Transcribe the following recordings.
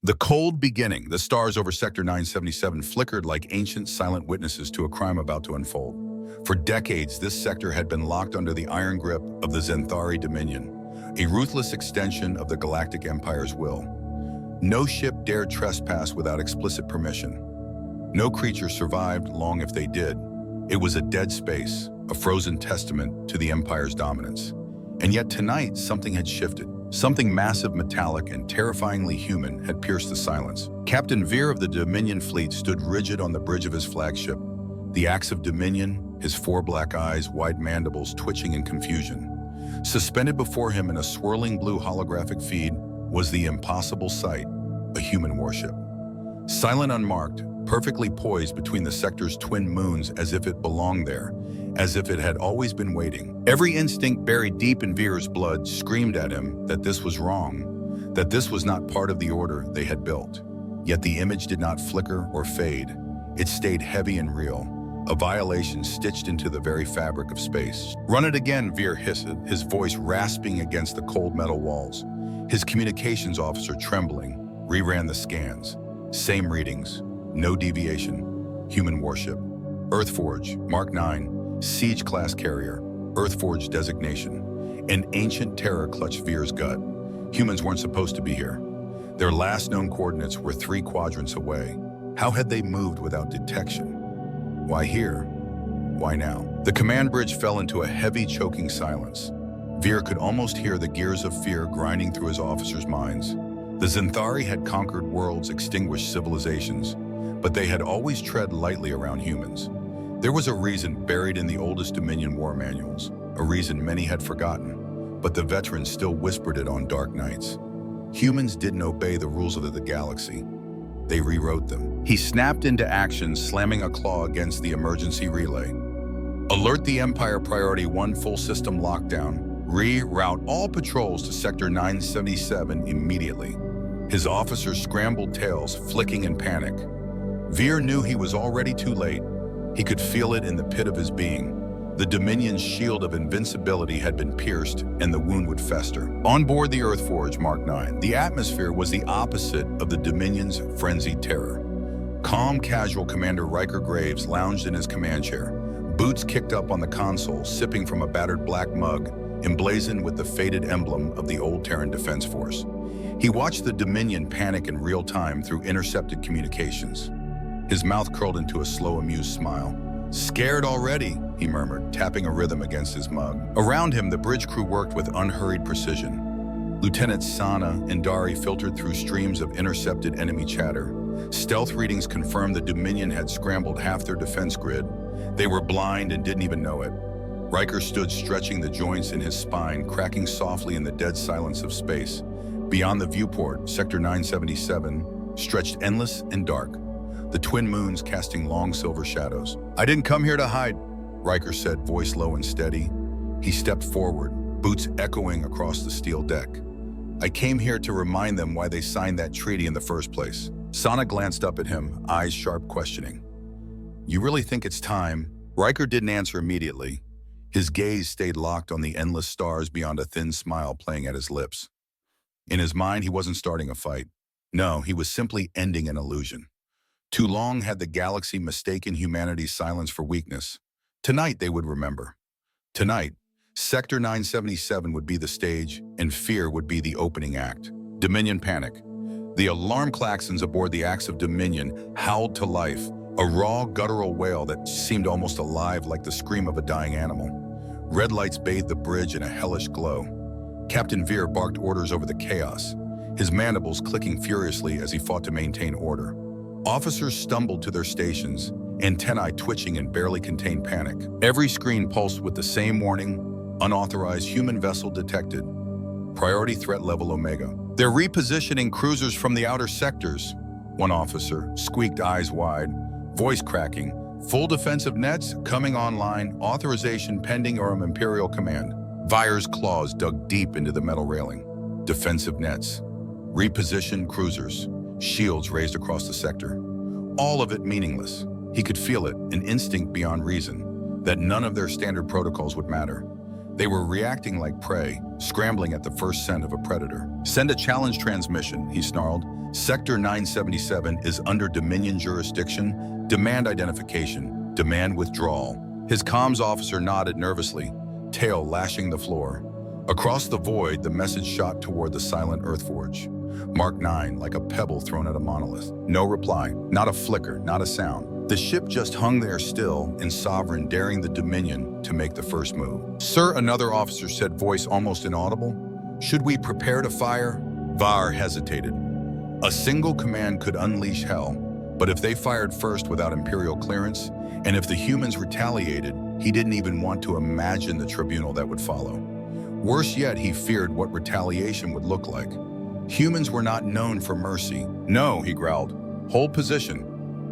The cold beginning, the stars over Sector 977 flickered like ancient silent witnesses to a crime about to unfold. For decades, this sector had been locked under the iron grip of the Zenthari Dominion, a ruthless extension of the Galactic Empire's will. No ship dared trespass without explicit permission. No creature survived long if they did. It was a dead space, a frozen testament to the Empire's dominance. And yet tonight, something had shifted. Something massive, metallic, and terrifyingly human had pierced the silence. Captain Veer of the Dominion fleet stood rigid on the bridge of his flagship, the axe of Dominion, his four black eyes, wide mandibles twitching in confusion. Suspended before him in a swirling blue holographic feed was the impossible sight, a human warship. Silent, unmarked, perfectly poised between the sector's twin moons as if it belonged there, as if it had always been waiting. Every instinct buried deep in Veer's blood screamed at him that this was wrong, that this was not part of the order they had built. Yet the image did not flicker or fade. It stayed heavy and real, a violation stitched into the very fabric of space. "Run it again," Veer hissed, his voice rasping against the cold metal walls. His communications officer, trembling, reran the scans. Same readings, no deviation. Human warship. Earthforge, Mark 9, Siege class carrier, Earthforge designation. An ancient terror clutched Veer's gut. Humans weren't supposed to be here. Their last known coordinates were 3 quadrants away. How had they moved without detection? Why here? Why now? The command bridge fell into a heavy, choking silence. Veer could almost hear the gears of fear grinding through his officers' minds. The Zenthari had conquered worlds, extinguished civilizations, but they had always tread lightly around humans. There was a reason buried in the oldest Dominion war manuals, a reason many had forgotten, but the veterans still whispered it on dark nights. Humans didn't obey the rules of the galaxy. They rewrote them. He snapped into action, slamming a claw against the emergency relay. "Alert the Empire Priority 1 full system lockdown. Reroute all patrols to Sector 977 immediately." His officers scrambled tails, flicking in panic. Veer knew he was already too late. He could feel it in the pit of his being. The Dominion's shield of invincibility had been pierced, and the wound would fester. On board the Earthforge Mark 9, the atmosphere was the opposite of the Dominion's frenzied terror. Calm, casual Commander Riker Graves lounged in his command chair, boots kicked up on the console, sipping from a battered black mug, emblazoned with the faded emblem of the old Terran Defense Force. He watched the Dominion panic in real time through intercepted communications. His mouth curled into a slow, amused smile. "Scared already?" he murmured, tapping a rhythm against his mug. Around him, the bridge crew worked with unhurried precision. Lieutenants Sana and Dari filtered through streams of intercepted enemy chatter. Stealth readings confirmed the Dominion had scrambled half their defense grid. They were blind and didn't even know it. Riker stood stretching the joints in his spine, cracking softly in the dead silence of space. Beyond the viewport, Sector 977 stretched endless and dark, the twin moons casting long silver shadows. "I didn't come here to hide," Riker said, voice low and steady. He stepped forward, boots echoing across the steel deck. "I came here to remind them why they signed that treaty in the first place." Sana glanced up at him, eyes sharp, questioning. "You really think it's time?" Riker didn't answer immediately. His gaze stayed locked on the endless stars beyond a thin smile playing at his lips. In his mind, he wasn't starting a fight. No, he was simply ending an illusion. Too long had the galaxy mistaken humanity's silence for weakness. Tonight they would remember. Tonight, Sector 977 would be the stage, and fear would be the opening act. Dominion panic. The alarm klaxons aboard the Axe of Dominion howled to life, a raw, guttural wail that seemed almost alive like the scream of a dying animal. Red lights bathed the bridge in a hellish glow. Captain Veer barked orders over the chaos, his mandibles clicking furiously as he fought to maintain order. Officers stumbled to their stations, antennae twitching in barely contained panic. Every screen pulsed with the same warning: unauthorized human vessel detected. Priority threat level Omega. "They're repositioning cruisers from the outer sectors," one officer squeaked, eyes wide, voice cracking. "Full defensive nets coming online, authorization pending or Imperial command." Veyer's claws dug deep into the metal railing. Defensive nets. Repositioned cruisers. Shields raised across the sector. All of it meaningless. He could feel it, an instinct beyond reason, that none of their standard protocols would matter. They were reacting like prey, scrambling at the first scent of a predator. "Send a challenge transmission," he snarled. Sector 977 is under Dominion jurisdiction. Demand identification. Demand withdrawal. His comms officer nodded nervously, tail lashing the floor. Across the void, the message shot toward the silent Earthforge. Mark 9, like a pebble thrown at a monolith. No reply, not a flicker, not a sound. The ship just hung there still, in sovereign, daring the Dominion to make the first move. Sir, another officer said, voice almost inaudible. Should we prepare to fire? Var hesitated. A single command could unleash hell, but if they fired first without Imperial clearance, and if the humans retaliated, he didn't even want to imagine the tribunal that would follow. Worse yet, he feared what retaliation would look like. Humans were not known for mercy. No, he growled. Hold position.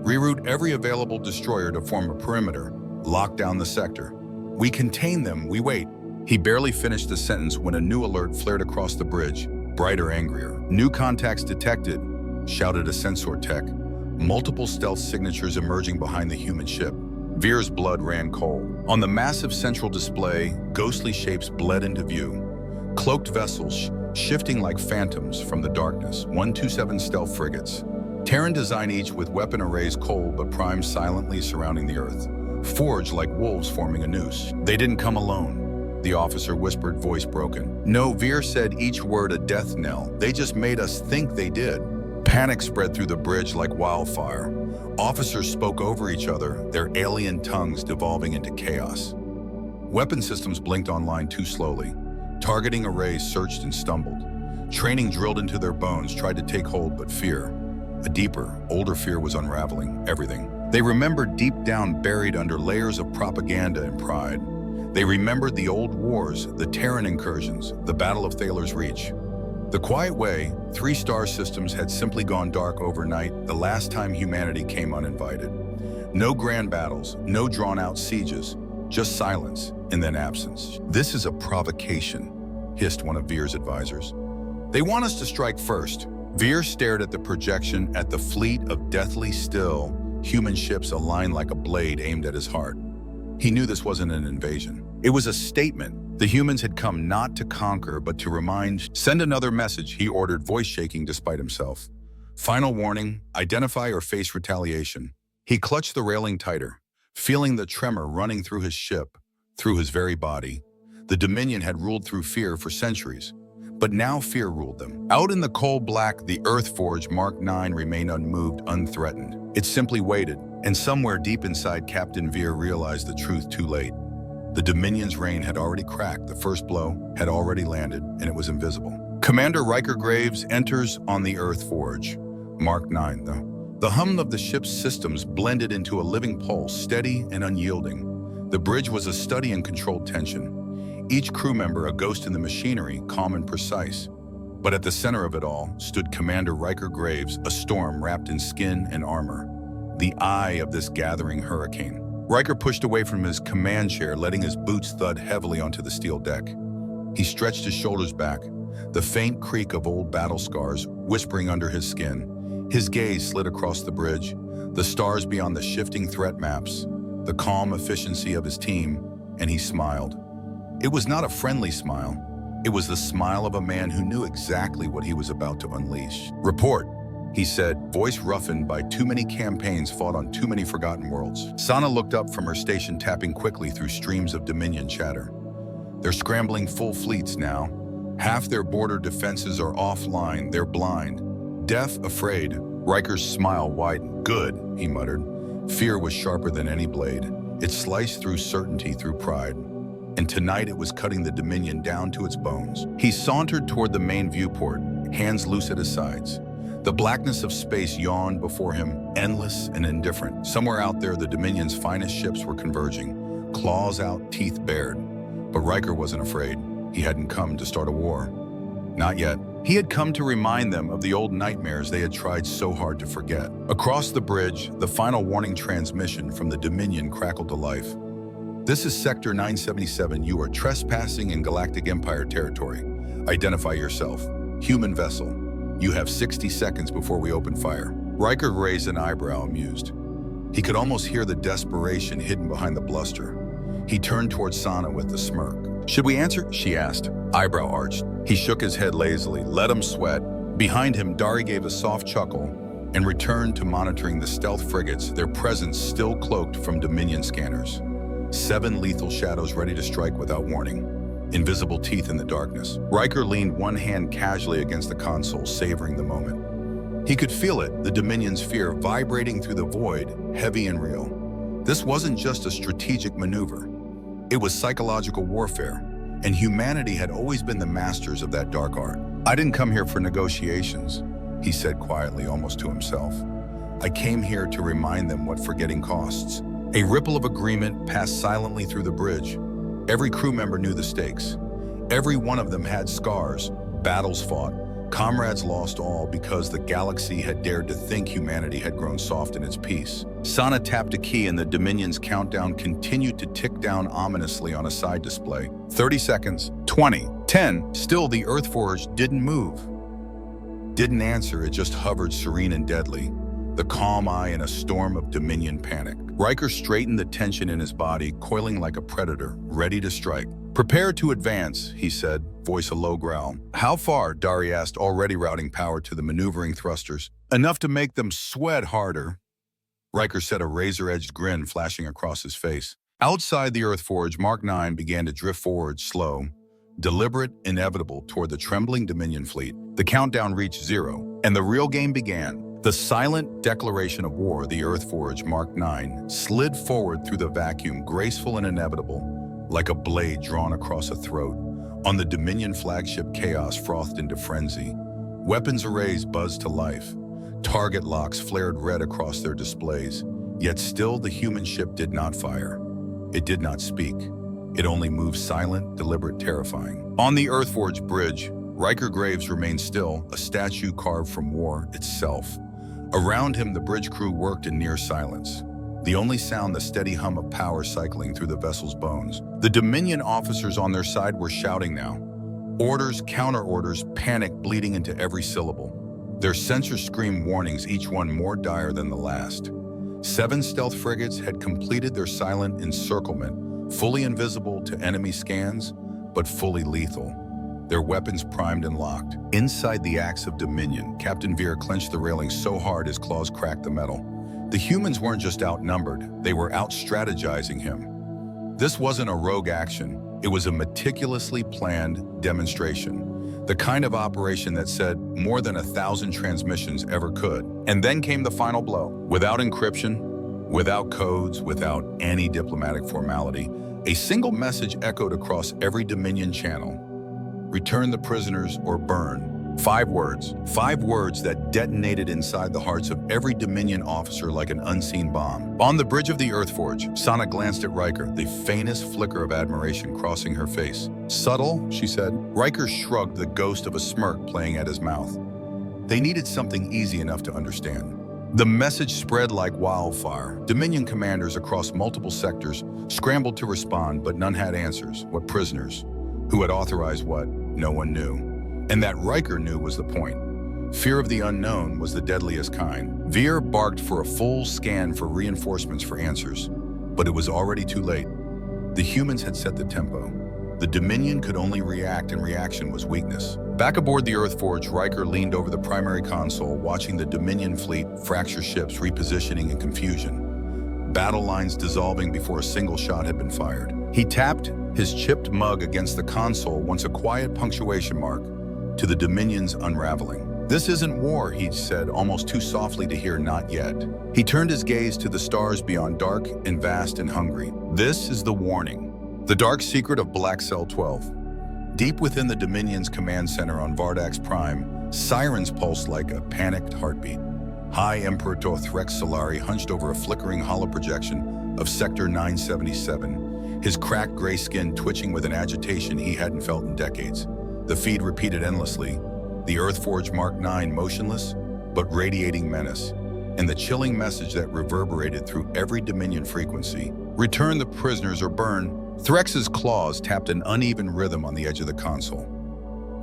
Reroute every available destroyer to form a perimeter. Lock down the sector. We contain them, we wait. He barely finished the sentence when a new alert flared across the bridge, brighter, angrier. New contacts detected, shouted a sensor tech. Multiple stealth signatures emerging behind the human ship. Veer's blood ran cold. On the massive central display, ghostly shapes bled into view. Cloaked vessels shifting like phantoms from the darkness. 127 stealth frigates. Terran design, each with weapon arrays cold but primed silently surrounding the Earth. Forged like wolves forming a noose. They didn't come alone, the officer whispered, voice broken. No, Veer said, each word a death knell. They just made us think they did. Panic spread through the bridge like wildfire. Officers spoke over each other, their alien tongues devolving into chaos. Weapon systems blinked online too slowly. Targeting arrays searched and stumbled. Training drilled into their bones tried to take hold, but fear, a deeper, older fear, was unraveling everything. They remembered deep down, buried under layers of propaganda and pride. They remembered the old wars, the Terran incursions, the Battle of Thaler's Reach. The quiet way, 3 star systems had simply gone dark overnight, the last time humanity came uninvited. No grand battles, no drawn-out sieges, just silence and then absence. This is a provocation, hissed one of Veer's advisors. They want us to strike first. Veer stared at the projection, at the fleet of deathly still human ships aligned like a blade aimed at his heart. He knew this wasn't an invasion. It was a statement. The humans had come not to conquer, but to remind. Send another message, he ordered, voice shaking despite himself. Final warning, identify or face retaliation. He clutched the railing tighter, feeling the tremor running through his ship, through his very body. The Dominion had ruled through fear for centuries, but now fear ruled them. Out in the coal black, the Earthforge Mark 9 remained unmoved, unthreatened. It simply waited, and somewhere deep inside, Captain Veer realized the truth too late. The Dominion's reign had already cracked, the first blow had already landed, and it was invisible. Commander Riker Graves enters on the Earthforge. Mark 9, though. The hum of the ship's systems blended into a living pulse, steady and unyielding. The bridge was a study in controlled tension. Each crew member a ghost in the machinery, calm and precise. But at the center of it all stood Commander Riker Graves, a storm wrapped in skin and armor. The eye of this gathering hurricane. Riker pushed away from his command chair, letting his boots thud heavily onto the steel deck. He stretched his shoulders back, the faint creak of old battle scars whispering under his skin. His gaze slid across the bridge, the stars beyond the shifting threat maps, the calm efficiency of his team, and he smiled. It was not a friendly smile. It was the smile of a man who knew exactly what he was about to unleash. Report, he said, voice roughened by too many campaigns fought on too many forgotten worlds. Sana looked up from her station, tapping quickly through streams of Dominion chatter. They're scrambling full fleets now. Half their border defenses are offline. They're blind, deaf, afraid. Riker's smile widened. Good, he muttered. Fear was sharper than any blade. It sliced through certainty, through pride. And tonight it was cutting the Dominion down to its bones. He sauntered toward the main viewport, hands loose at his sides. The blackness of space yawned before him, endless and indifferent. Somewhere out there, the Dominion's finest ships were converging, claws out, teeth bared. But Riker wasn't afraid. He hadn't come to start a war. Not yet. He had come to remind them of the old nightmares they had tried so hard to forget. Across the bridge, the final warning transmission from the Dominion crackled to life. This is Sector 977. You are trespassing in Galactic Empire territory. Identify yourself. Human vessel. You have 60 seconds before we open fire. Riker raised an eyebrow, amused. He could almost hear the desperation hidden behind the bluster. He turned toward Sana with a smirk. Should we answer? She asked, eyebrow arched. He shook his head lazily. Let him sweat. Behind him, Dari gave a soft chuckle and returned to monitoring the stealth frigates, their presence still cloaked from Dominion scanners. 7 lethal shadows ready to strike without warning. Invisible teeth in the darkness. Riker leaned one hand casually against the console, savoring the moment. He could feel it, the Dominion's fear vibrating through the void, heavy and real. This wasn't just a strategic maneuver. It was psychological warfare, and humanity had always been the masters of that dark art. "I didn't come here for negotiations," he said quietly, almost to himself. "I came here to remind them what forgetting costs." A ripple of agreement passed silently through the bridge. Every crew member knew the stakes. Every one of them had scars, battles fought, comrades lost all because the galaxy had dared to think humanity had grown soft in its peace. Sana tapped a key and the Dominion's countdown continued to tick down ominously on a side display. 30 seconds, 20, 10. Still, the Earthforge didn't move. Didn't answer, it just hovered serene and deadly, the calm eye in a storm of Dominion panic. Riker straightened the tension in his body, coiling like a predator, ready to strike. "Prepare to advance," he said, voice a low growl. "How far?" Dari asked, already routing power to the maneuvering thrusters. "Enough to make them sweat harder." Riker said, a razor-edged grin flashing across his face. Outside the Earthforge, Mark 9 began to drift forward, slow, deliberate, inevitable, toward the trembling Dominion fleet. The countdown reached 0, and the real game began. The silent declaration of war, the Earthforge Mark 9, slid forward through the vacuum, graceful and inevitable, like a blade drawn across a throat. On the Dominion flagship, chaos frothed into frenzy. Weapons arrays buzzed to life. Target locks flared red across their displays. Yet still the human ship did not fire. It did not speak. It only moved silent, deliberate, terrifying. On the Earthforge bridge, Riker Graves remained still, a statue carved from war itself. Around him, the bridge crew worked in near silence. The only sound, the steady hum of power cycling through the vessel's bones. The Dominion officers on their side were shouting now. Orders, counter-orders, panic bleeding into every syllable. Their sensors screamed warnings, each one more dire than the last. 7 stealth frigates had completed their silent encirclement, fully invisible to enemy scans, but fully lethal. Their weapons primed and locked. Inside the axe of Dominion, Captain Veer clenched the railing so hard his claws cracked the metal. The humans weren't just outnumbered, they were out-strategizing him. This wasn't a rogue action, it was a meticulously planned demonstration. The kind of operation that said more than 1,000 transmissions ever could. And then came the final blow. Without encryption, without codes, without any diplomatic formality, a single message echoed across every Dominion channel. "Return the prisoners or burn." 5 words. 5 words that detonated inside the hearts of every Dominion officer like an unseen bomb. On the bridge of the Earthforge, Sana glanced at Riker, the faintest flicker of admiration crossing her face. "Subtle," she said. Riker shrugged, the ghost of a smirk playing at his mouth. They needed something easy enough to understand. The message spread like wildfire. Dominion commanders across multiple sectors scrambled to respond, but none had answers. What prisoners? Who had authorized what? No one knew. And that Riker knew was the point. Fear of the unknown was the deadliest kind. Veer barked for a full scan for reinforcements for answers, but it was already too late. The humans had set the tempo. The Dominion could only react, and reaction was weakness. Back aboard the Earthforge, Riker leaned over the primary console, watching the Dominion fleet fracture ships, repositioning in confusion. Battle lines dissolving before a single shot had been fired. He tapped his chipped mug against the console, once a quiet punctuation mark, to the Dominion's unraveling. "This isn't war," he said, almost too softly to hear, "not yet." He turned his gaze to the stars beyond, dark and vast and hungry. "This is the warning. The dark secret of Black Cell 12. Deep within the Dominion's command center on Vardax Prime, sirens pulsed like a panicked heartbeat. High Imperator Threx Solari hunched over a flickering hollow projection of Sector 977, his cracked gray skin twitching with an agitation he hadn't felt in decades. The feed repeated endlessly, the Earthforge Mark 9 motionless, but radiating menace, and the chilling message that reverberated through every Dominion frequency. "Return the prisoners or burn." Threx's claws tapped an uneven rhythm on the edge of the console.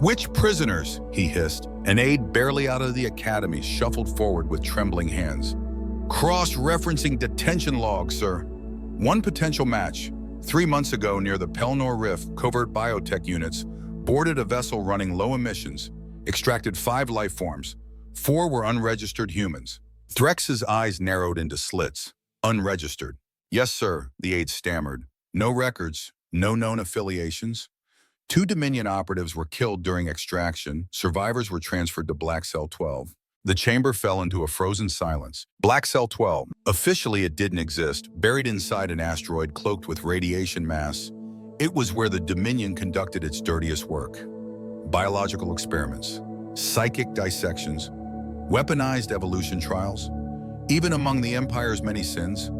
"Which prisoners?" he hissed. An aide barely out of the academy shuffled forward with trembling hands. "Cross-referencing detention logs, sir. One potential match. 3 months ago near the Pelnor Rift, covert biotech units boarded a vessel running low emissions, extracted 5 life forms. 4 were unregistered humans. Threx's eyes narrowed into slits. Unregistered. Yes, sir, the aide stammered. No records, no known affiliations. 2 Dominion operatives were killed during extraction. Survivors were transferred to Black Cell 12. The chamber fell into a frozen silence. Black Cell 12. Officially, it didn't exist, buried inside an asteroid cloaked with radiation mass. It was where the Dominion conducted its dirtiest work. Biological experiments, psychic dissections, weaponized evolution trials. Even among the Empire's many sins,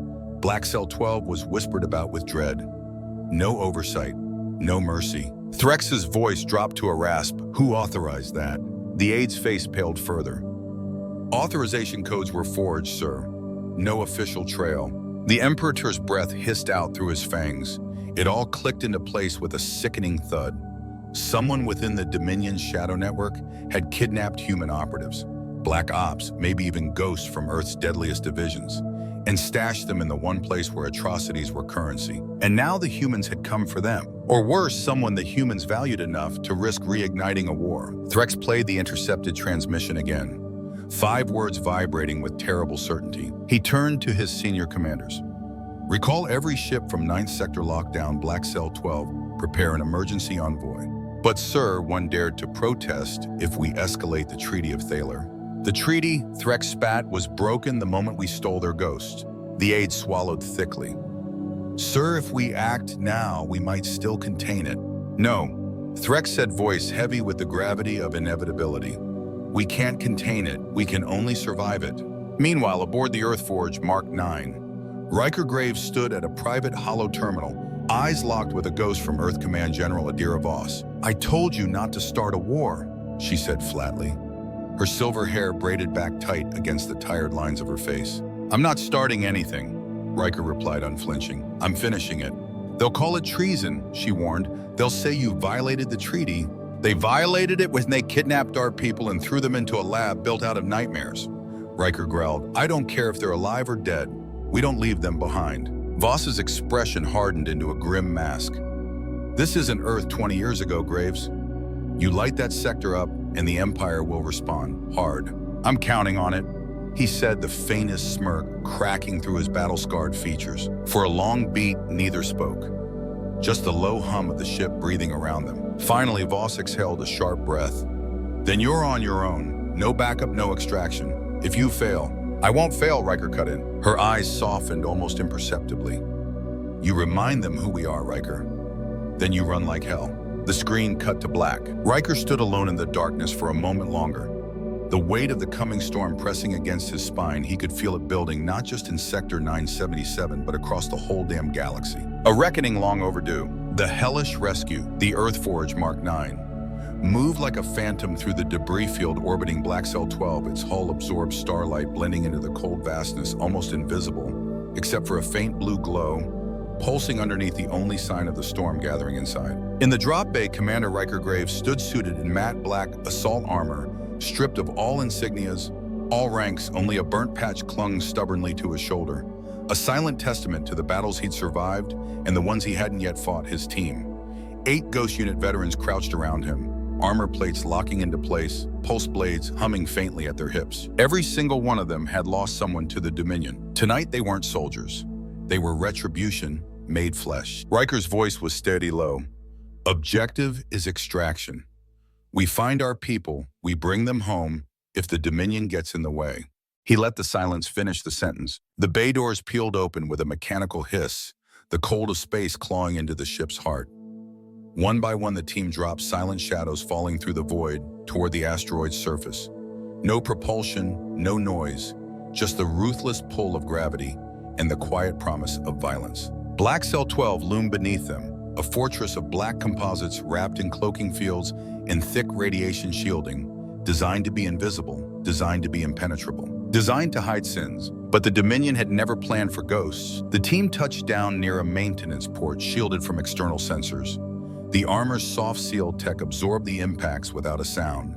Black Cell 12 was whispered about with dread. No oversight, no mercy. Threx's voice dropped to a rasp. Who authorized that? The aide's face paled further. Authorization codes were forged, sir. No official trail. The Imperator's breath hissed out through his fangs. It all clicked into place with a sickening thud. Someone within the Dominion Shadow Network had kidnapped human operatives, black ops, maybe even ghosts from Earth's deadliest divisions, and stashed them in the one place where atrocities were currency. And now the humans had come for them. Or worse, someone the humans valued enough to risk reigniting a war. Threx played the intercepted transmission again. 5 words vibrating with terrible certainty. He turned to his senior commanders. Recall every ship from 9th Sector lockdown, Black Cell 12, prepare an emergency envoy. But sir, one dared to protest if we escalate the Treaty of Thaler. The treaty, Threx spat, was broken the moment we stole their ghost. The aide swallowed thickly. Sir, if we act now, we might still contain it. No, Threx said, voice heavy with the gravity of inevitability. We can't contain it, we can only survive it. Meanwhile, aboard the Earthforge Mark 9, Riker Graves stood at a private hollow terminal, eyes locked with a ghost from Earth Command General Adira Voss. I told you not to start a war, she said flatly. Her silver hair braided back tight against the tired lines of her face. I'm not starting anything, Riker replied unflinching. I'm finishing it. They'll call it treason, she warned. They'll say you violated the treaty. They violated it when they kidnapped our people and threw them into a lab built out of nightmares. Riker growled, I don't care if they're alive or dead. We don't leave them behind. Voss's expression hardened into a grim mask. This isn't Earth 20 years ago, Graves. You light that sector up and the Empire will respond hard. I'm counting on it, he said, the faintest smirk cracking through his battle-scarred features. For a long beat, neither spoke. Just the low hum of the ship breathing around them. Finally, Voss exhaled a sharp breath. Then you're on your own. No backup, no extraction. If you fail, I won't fail, Riker cut in. Her eyes softened almost imperceptibly. You remind them who we are, Riker. Then you run like hell. The screen cut to black. Riker stood alone in the darkness for a moment longer. The weight of the coming storm pressing against his spine, he could feel it building not just in Sector 977, but across the whole damn galaxy. A reckoning long overdue. The hellish rescue, the Earthforge Mark 9, moved like a phantom through the debris field orbiting Black Cell 12, its hull absorbed starlight blending into the cold vastness, almost invisible, except for a faint blue glow pulsing underneath the only sign of the storm gathering inside. In the drop bay, Commander Riker Graves stood suited in matte black assault armor, stripped of all insignias, all ranks. Only a burnt patch clung stubbornly to his shoulder, a silent testament to the battles he'd survived and the ones he hadn't yet fought, his team. 8 Ghost Unit veterans crouched around him, armor plates locking into place, pulse blades humming faintly at their hips. Every single one of them had lost someone to the Dominion. Tonight they weren't soldiers. They were retribution made flesh. Riker's voice was steady low. Objective is extraction. We find our people, we bring them home if the Dominion gets in the way. He let the silence finish the sentence. The bay doors peeled open with a mechanical hiss, the cold of space clawing into the ship's heart. One by one, the team dropped, silent shadows falling through the void toward the asteroid's surface. No propulsion, no noise, just the ruthless pull of gravity and the quiet promise of violence. Black Cell 12 loomed beneath them, a fortress of black composites wrapped in cloaking fields and thick radiation shielding, designed to be invisible, designed to be impenetrable, designed to hide sins. But the Dominion had never planned for ghosts. The team touched down near a maintenance port shielded from external sensors. The armor's soft-sealed tech absorbed the impacts without a sound.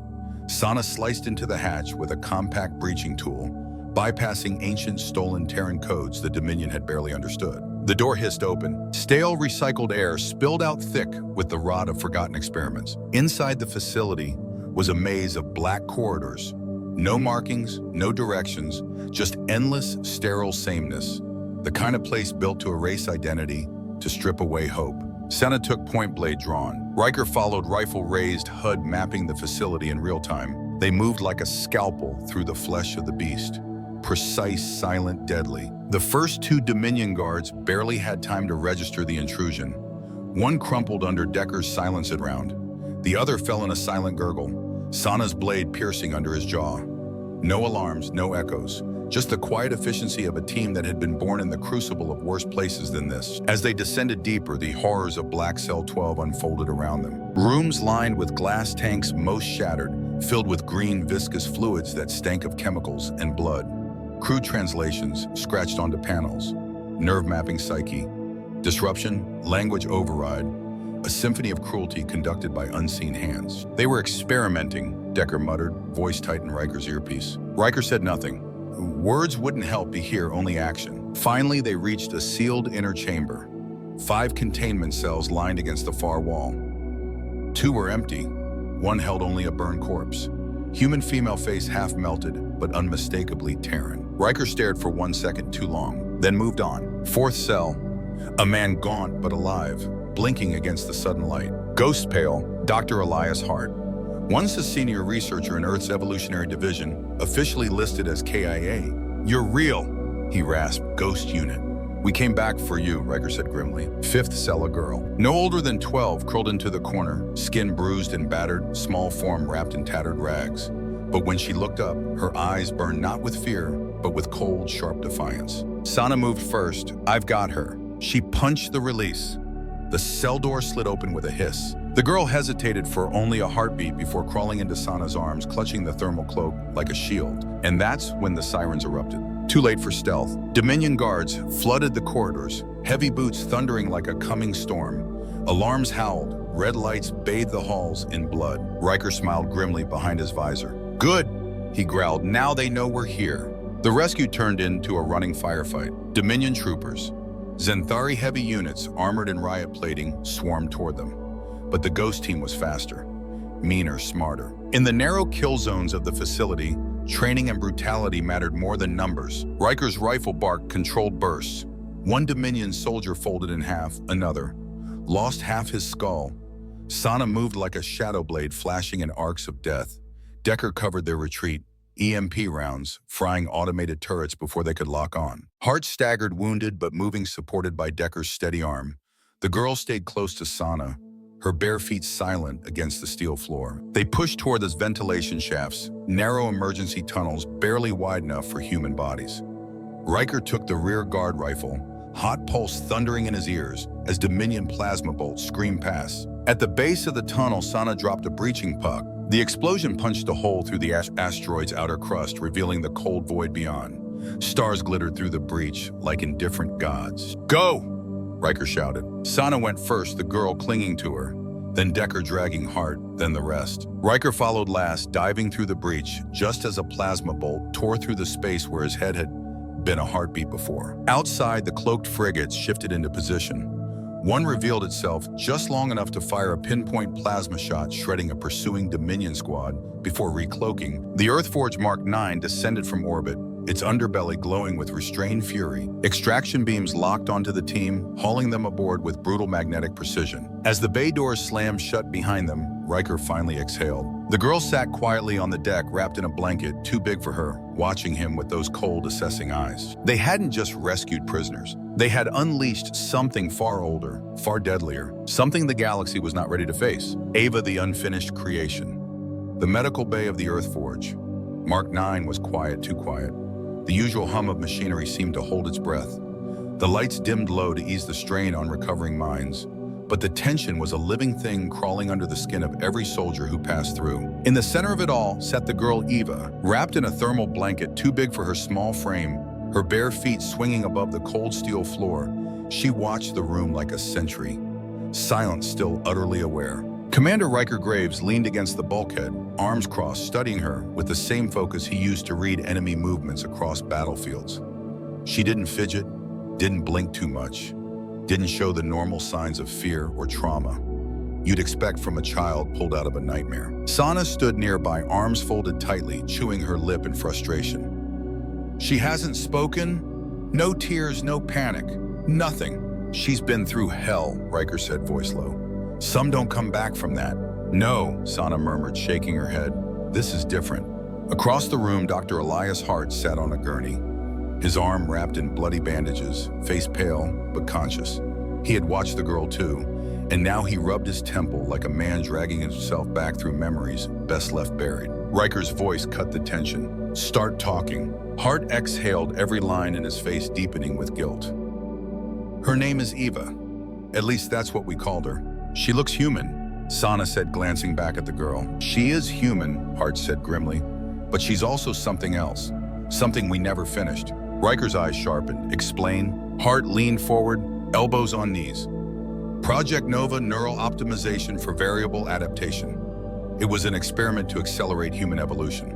Sana sliced into the hatch with a compact breaching tool, bypassing ancient stolen Terran codes the Dominion had barely understood. The door hissed open. Stale recycled air spilled out thick with the rot of forgotten experiments. Inside the facility, was a maze of black corridors. No markings, no directions, just endless, sterile sameness. The kind of place built to erase identity, to strip away hope. Senna took point blade drawn. Riker followed, rifle raised, HUD mapping the facility in real time. They moved like a scalpel through the flesh of the beast. Precise, silent, deadly. The first two Dominion guards barely had time to register the intrusion. One crumpled under Decker's silenced round. The other fell in a silent gurgle, Sana's blade piercing under his jaw. No alarms, no echoes. Just the quiet efficiency of a team that had been born in the crucible of worse places than this. As they descended deeper, the horrors of Black Cell 12 unfolded around them. Rooms lined with glass tanks, most shattered, filled with green, viscous fluids that stank of chemicals and blood. Crude translations scratched onto panels. Nerve mapping psyche. Disruption, language override. A symphony of cruelty conducted by unseen hands. They were experimenting, Decker muttered, voice tight in Riker's earpiece. Riker said nothing. Words wouldn't help, he hear only action. Finally, they reached a sealed inner chamber. 5 containment cells lined against the far wall. 2 were empty. 1 held only a burned corpse. Human female face half melted, but unmistakably Terran. Riker stared for 1 second too long, then moved on. 4th cell. A man gaunt but alive, blinking against the sudden light. Ghost pale, Dr. Elias Hart. Once a senior researcher in Earth's Evolutionary Division, officially listed as KIA. You're real, he rasped, Ghost Unit. We came back for you, Riker said grimly. 5th cell, a girl. No older than 12, curled into the corner, skin bruised and battered, small form wrapped in tattered rags. But when she looked up, her eyes burned not with fear, but with cold, sharp defiance. Sana moved first. I've got her. She punched the release. The cell door slid open with a hiss. The girl hesitated for only a heartbeat before crawling into Sana's arms, clutching the thermal cloak like a shield. And that's when the sirens erupted. Too late for stealth. Dominion guards flooded the corridors, heavy boots thundering like a coming storm. Alarms howled, red lights bathed the halls in blood. Riker smiled grimly behind his visor. Good, he growled, now they know we're here. The rescue turned into a running firefight. Dominion troopers, Zenthari heavy units armored in riot plating, swarmed toward them. But the ghost team was faster, meaner, smarter. In the narrow kill zones of the facility, training and brutality mattered more than numbers. Riker's rifle barked controlled bursts. 1 Dominion soldier folded in half, another. Lost half his skull. Sana moved like a shadow blade flashing in arcs of death. Decker covered their retreat. EMP rounds, frying automated turrets before they could lock on. Hart staggered, wounded but moving, supported by Decker's steady arm. The girl stayed close to Sana, her bare feet silent against the steel floor. They pushed toward the ventilation shafts, narrow emergency tunnels barely wide enough for human bodies. Riker took the rear guard rifle, hot pulse thundering in his ears as Dominion plasma bolts screamed past. At the base of the tunnel, Sana dropped a breaching puck. The explosion punched a hole through the asteroid's outer crust, revealing the cold void beyond. Stars glittered through the breach like indifferent gods. Go! Riker shouted. Sana went first, the girl clinging to her, then Decker dragging Hart, then the rest. Riker followed last, diving through the breach, just as a plasma bolt tore through the space where his head had been a heartbeat before. Outside, the cloaked frigates shifted into position. One revealed itself just long enough to fire a pinpoint plasma shot, shredding a pursuing Dominion squad before recloaking. The Earthforge Mark 9 descended from orbit, its underbelly glowing with restrained fury. Extraction beams locked onto the team, hauling them aboard with brutal magnetic precision. As the bay doors slammed shut behind them, Riker finally exhaled. The girl sat quietly on the deck, wrapped in a blanket too big for her, watching him with those cold, assessing eyes. They hadn't just rescued prisoners. They had unleashed something far older, far deadlier, something the galaxy was not ready to face. Ava, the unfinished creation. The medical bay of the Earthforge. Mark 9 was quiet, too quiet. The usual hum of machinery seemed to hold its breath. The lights dimmed low to ease the strain on recovering minds. But the tension was a living thing crawling under the skin of every soldier who passed through. In the center of it all sat the girl Eva, wrapped in a thermal blanket too big for her small frame, her bare feet swinging above the cold steel floor. She watched the room like a sentry, silent, still utterly aware. Commander Riker Graves leaned against the bulkhead, arms crossed, studying her with the same focus he used to read enemy movements across battlefields. She didn't fidget, didn't blink too much, didn't show the normal signs of fear or trauma. you'd expect from a child pulled out of a nightmare. Sana stood nearby, arms folded tightly, chewing her lip in frustration. She hasn't spoken? No tears, no panic, nothing. She's been through hell, Riker said, voice low. Some don't come back from that. No, Sana murmured, shaking her head. This is different. Across the room, Dr. Elias Hart sat on a gurney, his arm wrapped in bloody bandages, face pale but conscious. He had watched the girl too, and now he rubbed his temple like a man dragging himself back through memories best left buried. Riker's voice cut the tension. Start talking. Hart exhaled, every line in his face deepening with guilt. Her name is Eva. At least that's what we called her. She looks human, Sana said, glancing back at the girl. She is human, Hart said grimly, but she's also something else. Something we never finished. Riker's eyes sharpened. Explain. Hart leaned forward, elbows on knees. Project Nova Neural Optimization for Variable Adaptation. It was an experiment to accelerate human evolution.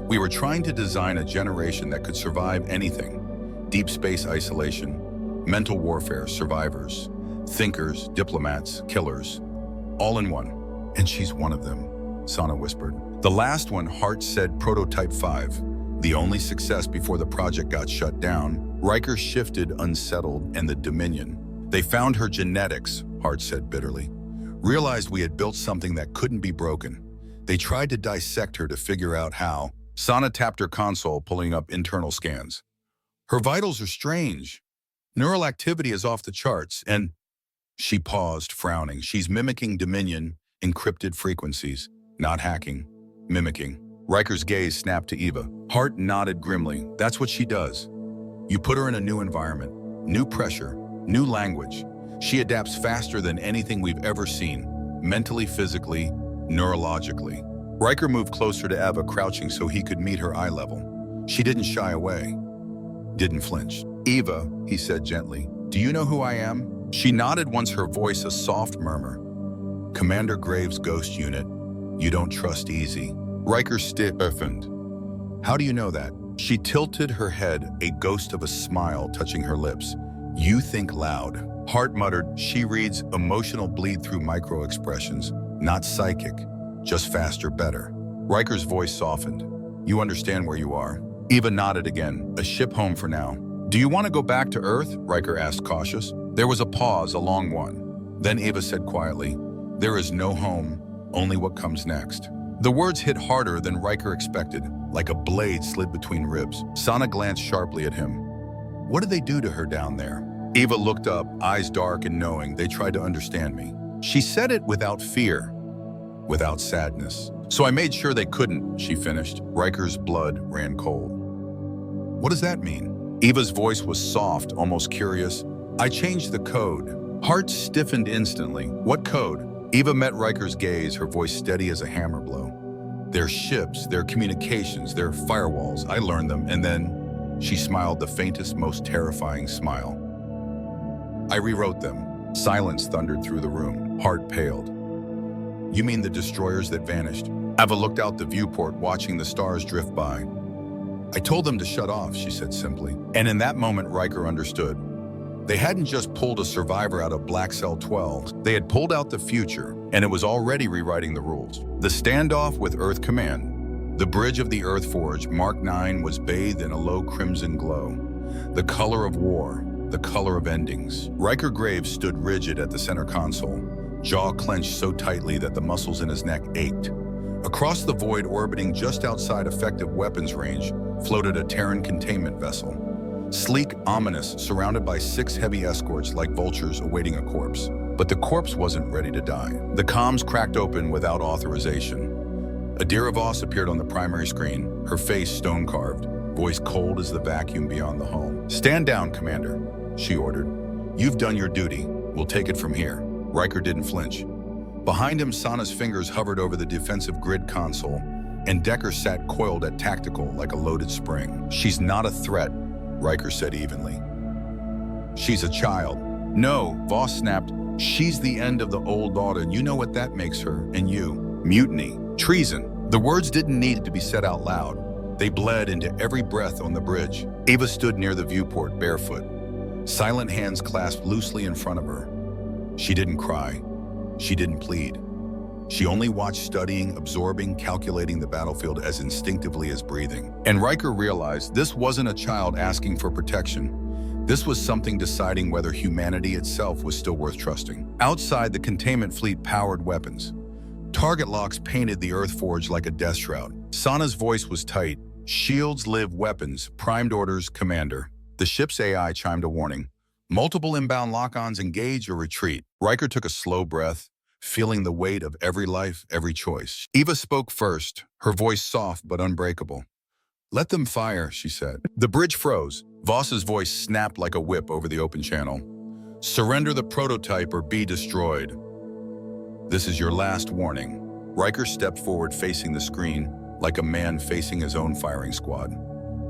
We were trying to design a generation that could survive anything. Deep space isolation, mental warfare, survivors, thinkers, diplomats, killers, all in one. And she's one of them, Sana whispered. The last one, Hart said, Prototype 5. The only success before the project got shut down. Riker shifted, unsettled, and the Dominion. They found her genetics, Hart said bitterly. Realized we had built something that couldn't be broken. They tried to dissect her to figure out how. Sana tapped her console, pulling up internal scans. Her vitals are strange. Neural activity is off the charts, and she paused, frowning. She's mimicking Dominion encrypted frequencies, not hacking, mimicking. Riker's gaze snapped to Eva. Hart nodded grimly. That's what she does. You put her in a new environment, new pressure, new language. She adapts faster than anything we've ever seen, mentally, physically, neurologically. Riker moved closer to Eva, crouching so he could meet her eye level. She didn't shy away, didn't flinch. Eva, he said gently, do you know who I am? She nodded, once her voice a soft murmur. Commander Graves' ghost unit. You don't trust easy. Riker stiffened. How do you know that? She tilted her head, a ghost of a smile touching her lips. You think loud. Hart muttered, she reads emotional bleed through micro-expressions, not psychic, just faster, better. Riker's voice softened. You understand where you are. Eva nodded again. A ship home for now. Do you want to go back to Earth? Riker asked, cautious. There was a pause, a long one. Then Eva said quietly, there is no home, only what comes next. The words hit harder than Riker expected, like a blade slid between ribs. Sana glanced sharply at him. What did they do to her down there? Eva looked up, eyes dark and knowing. They tried to understand me. She said it without fear, without sadness. So I made sure they couldn't, she finished. Riker's blood ran cold. What does that mean? Eva's voice was soft, almost curious. I changed the code. Hart stiffened instantly. What code? Eva met Riker's gaze, her voice steady as a hammer blow. Their ships, their communications, their firewalls, I learned them, and then she smiled the faintest, most terrifying smile. I rewrote them. Silence thundered through the room. Hart paled. You mean the destroyers that vanished? Eva looked out the viewport, watching the stars drift by. I told them to shut off, she said simply. And in that moment, Riker understood. They hadn't just pulled a survivor out of Black Cell 12. They had pulled out the future, and it was already rewriting the rules. The standoff with Earth Command. The bridge of the Earth Forge, Mark 9, was bathed in a low crimson glow. The color of war, the color of endings. Riker Graves stood rigid at the center console, jaw clenched so tightly that the muscles in his neck ached. Across the void, orbiting just outside effective weapons range, floated a Terran containment vessel. Sleek, ominous, surrounded by 6 heavy escorts like vultures awaiting a corpse. But the corpse wasn't ready to die. The comms cracked open without authorization. Adira Voss appeared on the primary screen, her face stone-carved, voice cold as the vacuum beyond the hull. Stand down, Commander, she ordered. You've done your duty. We'll take it from here. Riker didn't flinch. Behind him, Sana's fingers hovered over the defensive grid console, and Decker sat coiled at tactical like a loaded spring. She's not a threat, Riker said evenly. She's a child. No, Voss snapped. She's the end of the old order, and you know what that makes her, and you. Mutiny. Treason. The words didn't need to be said out loud. They bled into every breath on the bridge. Eva stood near the viewport, barefoot, silent hands clasped loosely in front of her. She didn't cry. She didn't plead. She only watched, studying, absorbing, calculating the battlefield as instinctively as breathing. And Riker realized this wasn't a child asking for protection. This was something deciding whether humanity itself was still worth trusting. Outside, the containment fleet powered weapons. Target locks painted the Earth Forge like a death shroud. Sana's voice was tight. Shields, live, weapons, primed orders, commander. The ship's AI chimed a warning. Multiple inbound lock-ons, engage or retreat. Riker took a slow breath, feeling the weight of every life, every choice. Eva spoke first, her voice soft but unbreakable. Let them fire, she said. The bridge froze. Voss's voice snapped like a whip over the open channel. Surrender the prototype or be destroyed. This is your last warning. Riker stepped forward, facing the screen, like a man facing his own firing squad.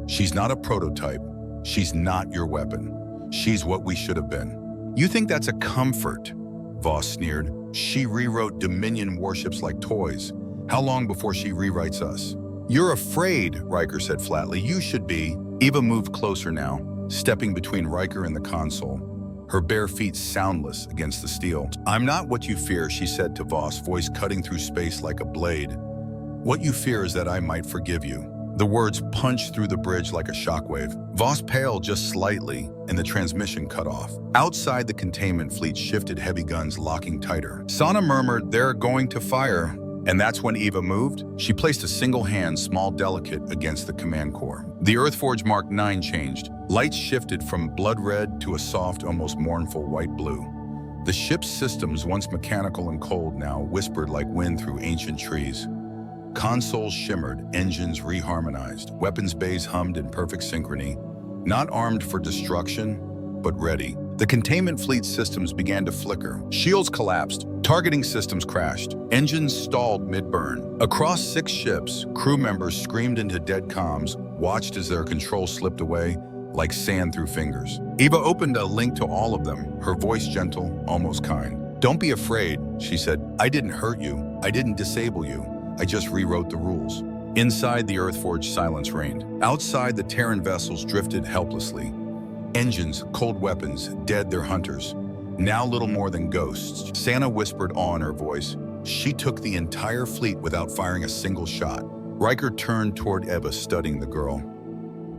She's not a prototype. She's not your weapon. She's what we should have been. You think that's a comfort? Voss sneered. She rewrote Dominion warships like toys. How long before she rewrites us? You're afraid, Riker said flatly. You should be. Eva moved closer now, stepping between Riker and the console, her bare feet soundless against the steel. I'm not what you fear, she said to Voss, voice cutting through space like a blade. What you fear is that I might forgive you. The words punched through the bridge like a shockwave. Voss paled just slightly, and the transmission cut off. Outside, the containment fleet shifted, heavy guns locking tighter. Sana murmured, they're going to fire. And that's when Eva moved. She placed a single hand, small, delicate, against the command core. The Earthforge Mark 9 changed. Lights shifted from blood red to a soft, almost mournful white blue. The ship's systems, once mechanical and cold, now whispered like wind through ancient trees. Consoles shimmered, engines reharmonized, weapons bays hummed in perfect synchrony, not armed for destruction, but ready. The containment fleet systems began to flicker. Shields collapsed, targeting systems crashed, engines stalled mid-burn. Across 6 ships, crew members screamed into dead comms, watched as their control slipped away like sand through fingers. Eva opened a link to all of them, her voice gentle, almost kind. Don't be afraid, she said. I didn't hurt you. I didn't disable you. I just rewrote the rules. Inside the Earthforge, silence reigned. Outside, the Terran vessels drifted helplessly. Engines, cold weapons, dead their hunters. Now little more than ghosts. Sana whispered awe in her voice. She took the entire fleet without firing a single shot. Riker turned toward Eva, studying the girl.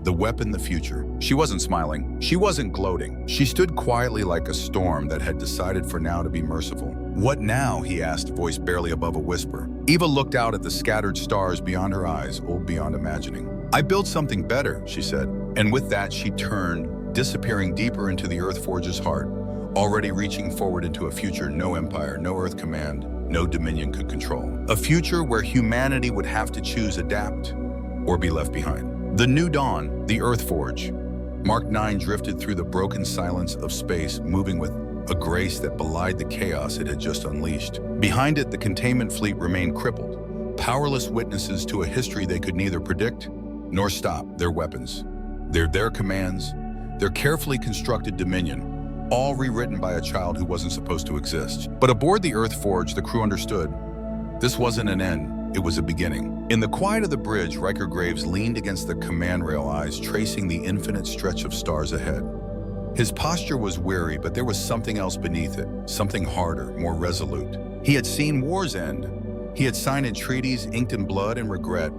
The weapon, the future. She wasn't smiling. She wasn't gloating. She stood quietly like a storm that had decided for now to be merciful. What now? He asked, voice barely above a whisper. Eva looked out at the scattered stars beyond her eyes, old beyond imagining. I built something better, she said. And with that, she turned, disappearing deeper into the Earthforge's heart, already reaching forward into a future no empire, no Earth command, no Dominion could control. A future where humanity would have to choose adapt or be left behind. The new dawn, the Earthforge. Mark 9 drifted through the broken silence of space, moving with a grace that belied the chaos it had just unleashed. Behind it, the containment fleet remained crippled, powerless witnesses to a history they could neither predict nor stop. Their weapons, their commands, their carefully constructed dominion, all rewritten by a child who wasn't supposed to exist. But aboard the Earthforge, the crew understood. This wasn't an end. It was a beginning. In the quiet of the bridge, Riker Graves leaned against the command rail, eyes tracing the infinite stretch of stars ahead. His posture was weary, but there was something else beneath it, something harder, more resolute. He had seen wars end. He had signed treaties inked in blood and regret.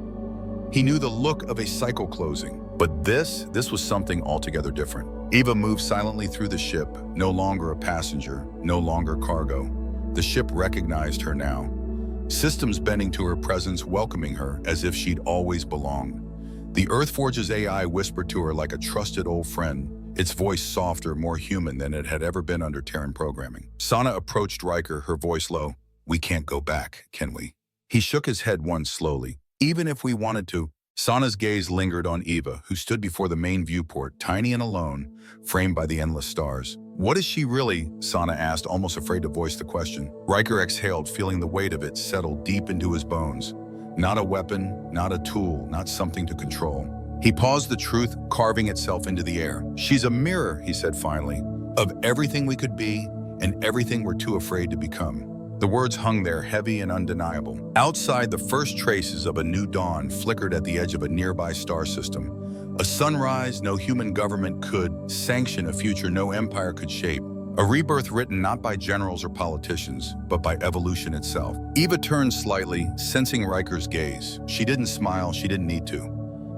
He knew the look of a cycle closing. But this was something altogether different. Eva moved silently through the ship, no longer a passenger, no longer cargo. The ship recognized her now. Systems bending to her presence, welcoming her as if she'd always belonged. The Earthforge's AI whispered to her like a trusted old friend, its voice softer, more human than it had ever been under Terran programming. Sana approached Riker, her voice low. We can't go back, can we? He shook his head once slowly. Even if we wanted to. Sana's gaze lingered on Eva, who stood before the main viewport, tiny and alone, framed by the endless stars. What is she really? Sana asked, almost afraid to voice the question. Riker exhaled, feeling the weight of it settle deep into his bones. Not a weapon, not a tool, not something to control. He paused, the truth carving itself into the air. She's a mirror, he said finally, of everything we could be and everything we're too afraid to become. The words hung there, heavy and undeniable. Outside, the first traces of a new dawn flickered at the edge of a nearby star system. A sunrise no human government could sanction, a future no empire could shape, A rebirth written not by generals or politicians, but by evolution itself. Eva turned slightly, sensing Riker's gaze. She didn't smile, she didn't need to.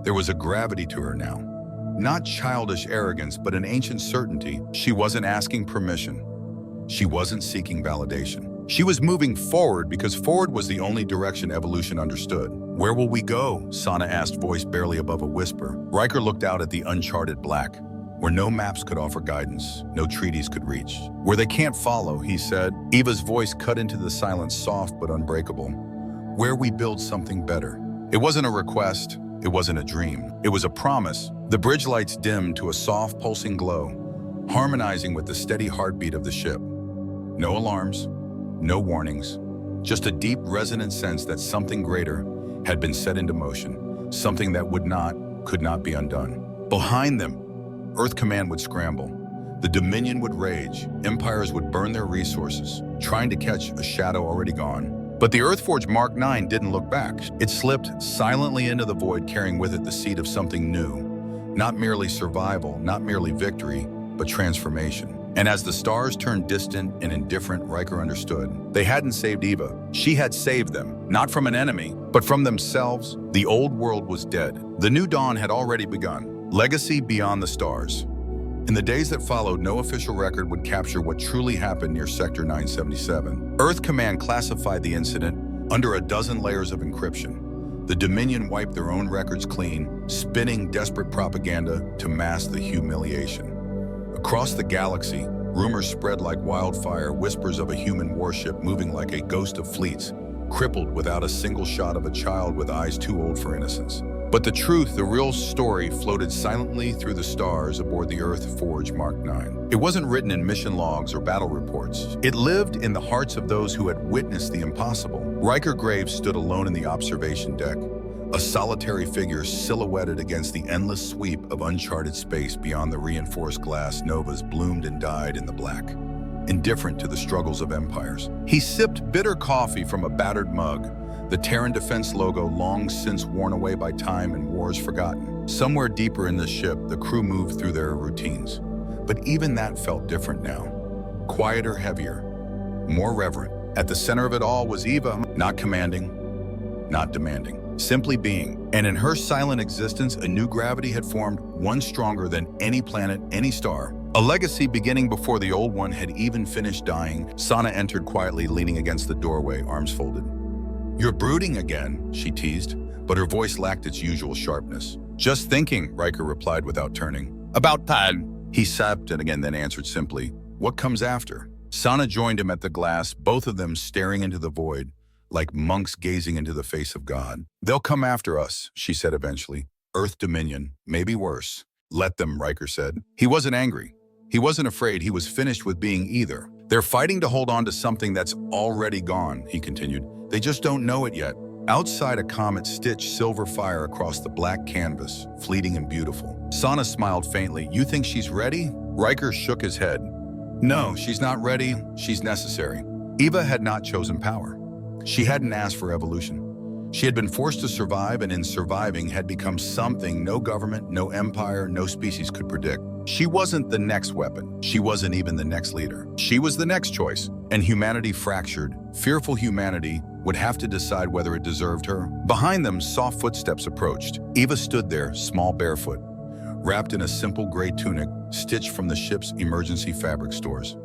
There was a gravity to her now. Not childish arrogance, but an ancient certainty. She wasn't asking permission. She wasn't seeking validation. She was moving forward because forward was the only direction evolution understood. "Where will we go?" Sana asked, voice barely above a whisper. Riker looked out at the uncharted black, where no maps could offer guidance, no treaties could reach. "Where they can't follow," he said. Eva's voice cut into the silence, soft but unbreakable. "Where we build something better." It wasn't a request, it wasn't a dream. It was a promise. The bridge lights dimmed to a soft, pulsing glow, harmonizing with the steady heartbeat of the ship. No alarms, no warnings, just a deep, resonant sense that something greater had been set into motion, something that could not be undone. Behind them, Earth Command would scramble. The Dominion would rage. Empires would burn their resources, trying to catch a shadow already gone. But the Earthforged Mark IX didn't look back. It slipped silently into the void, carrying with it the seed of something new. Not merely survival, not merely victory, but transformation. And as the stars turned distant and indifferent, Riker understood. They hadn't saved Eva. She had saved them, not from an enemy, but from themselves. The old world was dead. The new dawn had already begun. Legacy beyond the stars. In the days that followed, no official record would capture what truly happened near Sector 977. Earth Command classified the incident under a dozen layers of encryption. The Dominion wiped their own records clean, spinning desperate propaganda to mask the humiliation. Across the galaxy, rumors spread like wildfire, whispers of a human warship moving like a ghost of fleets, crippled without a single shot of a child with eyes too old for innocence. But the truth, the real story, floated silently through the stars aboard the Earth-forged Mark IX. It wasn't written in mission logs or battle reports. It lived in the hearts of those who had witnessed the impossible. Riker Graves stood alone in the observation deck, a solitary figure silhouetted against the endless sweep of uncharted space beyond the reinforced glass novas bloomed and died in the black, indifferent to the struggles of empires. He sipped bitter coffee from a battered mug, the Terran Defense logo long since worn away by time and wars forgotten. Somewhere deeper in the ship, the crew moved through their routines. But even that felt different now. Quieter, heavier, more reverent. At the center of it all was Eva, not commanding, not demanding, simply being. And in her silent existence, a new gravity had formed, one stronger than any planet, any star. A legacy beginning before the old one had even finished dying. Sana entered quietly, leaning against the doorway, arms folded. "You're brooding again," she teased, but her voice lacked its usual sharpness. "Just thinking," Riker replied without turning. "About Pad." He sapped and again then answered simply, "What comes after?" Sana joined him at the glass, both of them staring into the void, like monks gazing into the face of God. "They'll come after us," she said eventually. "Earth Dominion, maybe worse." "Let them," Riker said. He wasn't angry. He wasn't afraid. He was finished with being either. "They're fighting to hold on to something that's already gone," he continued. "They just don't know it yet." Outside, a comet stitched silver fire across the black canvas, fleeting and beautiful. Sana smiled faintly. "You think she's ready?" Riker shook his head. "No, she's not ready. She's necessary." Eva had not chosen power. She hadn't asked for evolution. She had been forced to survive, and in surviving had become something no government, no empire, no species could predict. She wasn't the next weapon. She wasn't even the next leader. She was the next choice. And humanity fractured. Fearful humanity would have to decide whether it deserved her. Behind them, soft footsteps approached. Eva stood there, small, barefoot, wrapped in a simple gray tunic stitched from the ship's emergency fabric stores.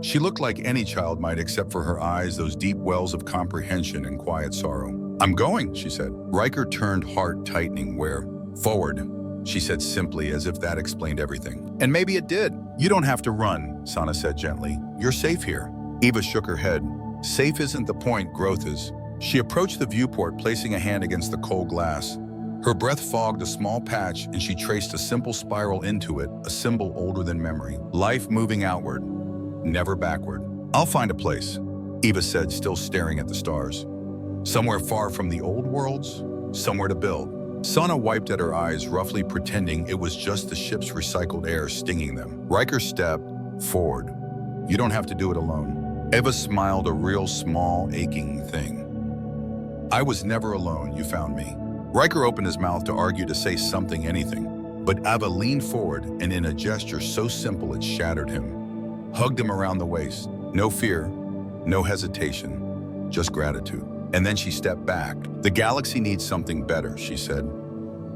She looked like any child might, except for her eyes, those deep wells of comprehension and quiet sorrow. "I'm going," she said. Riker turned, heart tightening. "Where?" "Forward," she said simply, as if that explained everything. And maybe it did. "You don't have to run," Sana said gently. "You're safe here." Eva shook her head. "Safe isn't the point, growth is." She approached the viewport, placing a hand against the cold glass. Her breath fogged a small patch, and she traced a simple spiral into it, a symbol older than memory. Life moving outward, never backward. "I'll find a place," Eva said, still staring at the stars. "Somewhere far from the old worlds, somewhere to build." Sana wiped at her eyes, roughly pretending it was just the ship's recycled air stinging them. Riker stepped forward. "You don't have to do it alone." Eva smiled, a real small, aching thing. "I was never alone. You found me." Riker opened his mouth to argue, to say something, anything. But Eva leaned forward, and in a gesture so simple it shattered him. hugged him around the waist. No fear, no hesitation, just gratitude. And then she stepped back. The galaxy needs something better, she said.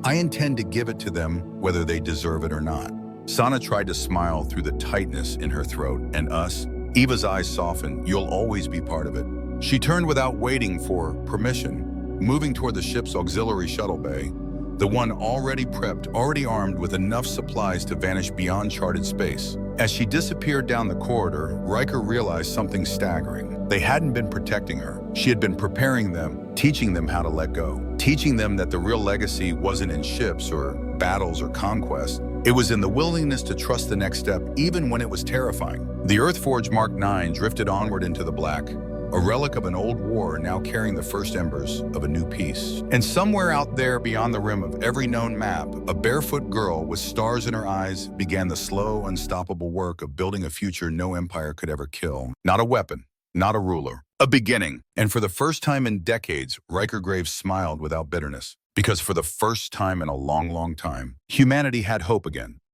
I intend to give it to them whether they deserve it or not. Sana tried to smile through the tightness in her throat, and us? Eva's eyes softened. You'll always be part of it. She turned without waiting for permission, moving toward the ship's auxiliary shuttle bay, the one already prepped, already armed with enough supplies to vanish beyond charted space. As she disappeared down the corridor, Riker realized something staggering. They hadn't been protecting her. She had been preparing them, teaching them how to let go, teaching them that the real legacy wasn't in ships or battles or conquest. It was in the willingness to trust the next step, even when it was terrifying. The Earthforge Mark IX drifted onward into the black, a relic of an old war now carrying the first embers of a new peace. And somewhere out there beyond the rim of every known map, a barefoot girl with stars in her eyes began the slow, unstoppable work of building a future no empire could ever kill. Not a weapon, not a ruler, a beginning. And for the first time in decades, Riker Graves smiled without bitterness. Because for the first time in a long, long time, humanity had hope again.